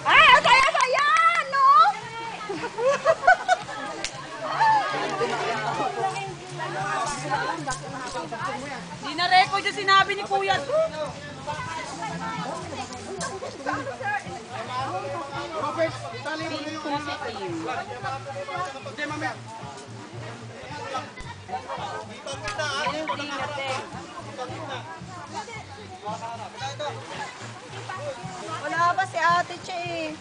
Ay, ang saya-saya, no? Hindi na record yung sinabi ni Kuya. Robert, itali mo na yung hindi, mamaya. Wala ba si Ate Che eh?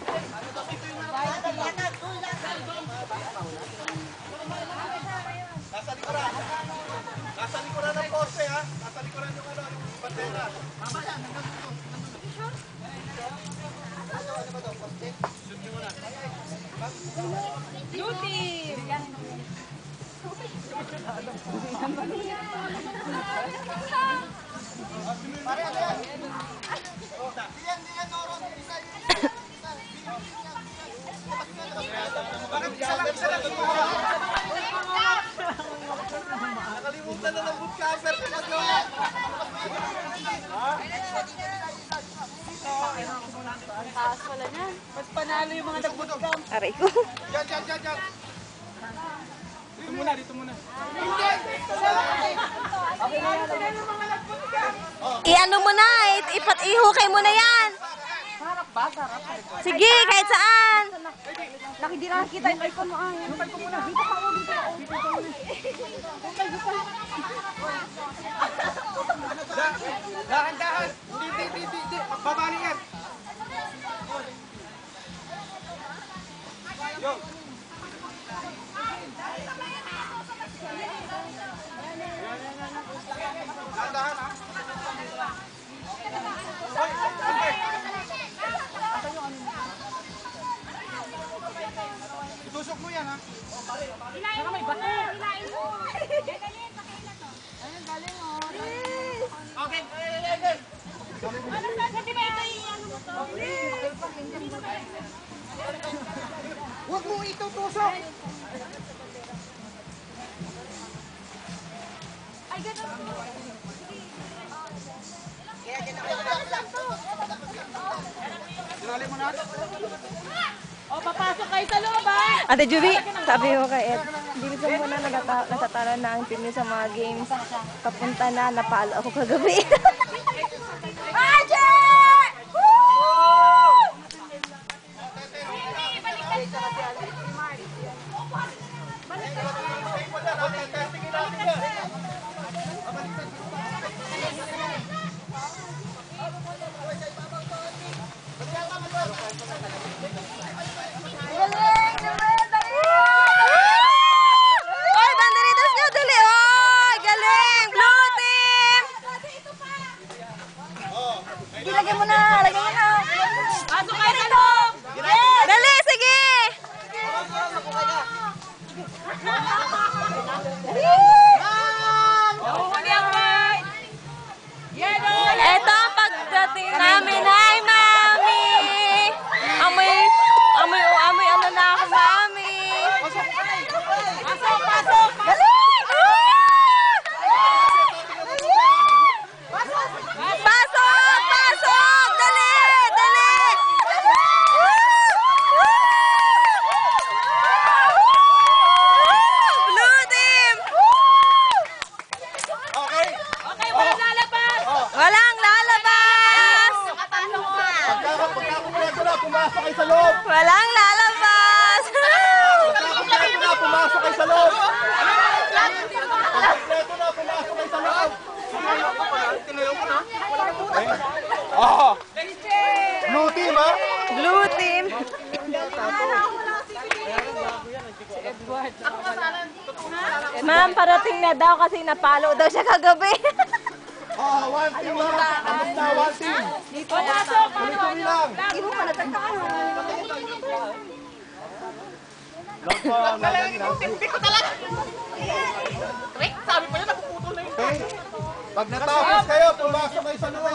Nasa likuran ng poste, ha? Nasa likuran yung ano, yung bandera. Duty! Nakalimutan na ng boot cover. Taas pala niyan. Mas panalo yung mga nag-bootcamp. Aray ko. Diyan. Dito muna, dito muna. I-ano mo na, ihukay mo na yan. Sarap ba? Sarap. Sige, kahit saan. Hindi nakikita yung icon mo. Hukay ko muna. Dito ka mo. Dahan-dahan. Hindi. Magbabali yan. Yo. Dahan-dahan, ha? Itusok mo yan, ha? Hilain mo. Hilain mo. Ayun, galing o. Okay. Hindi ba ito yung ano mo to? Huwag mo itutusok. Ay, gano'n. Sinali mo na. O, papasok kayo sa loob, ha? Ate Juby, sabi ko kay Ed, bilisan mo na natatalo na ang team niyo sa mga games. Papunta na, napalo ako kagabi. Aje! Oy, banderitas nyo, dali! Oy, galing! Blue team! Lagay mo na! Pasok kayo sa loob! Dali, sige! Nahuhuli ang guard! Yellow! Eto ang pagdating namin. Hi, Mami! Amoy ano na ako, Mami! Pasok! Pasok! Galing! Pasok! Pasok! Dali! Dali! Blue team! Okay. Okay, walang lalabas! Walang lalabas! Pagkakumpleto na, pumasok kayo sa loob. Walang lalabas! Pagkakumpleto na, pumasok kayo sa loob. Pagkakumpleto na, pumasok kayo sa loob. Tinayo ko na. Oo. Blue team, ha? Blue team! Ma'am, parating na daw kasi napalo daw siya kagabi. Oo, one team lang. Tapos na, one team. Pasok! Tuloy-tuloy lang. Okay. Pag natapos kayo, pumasok kayo sa loob.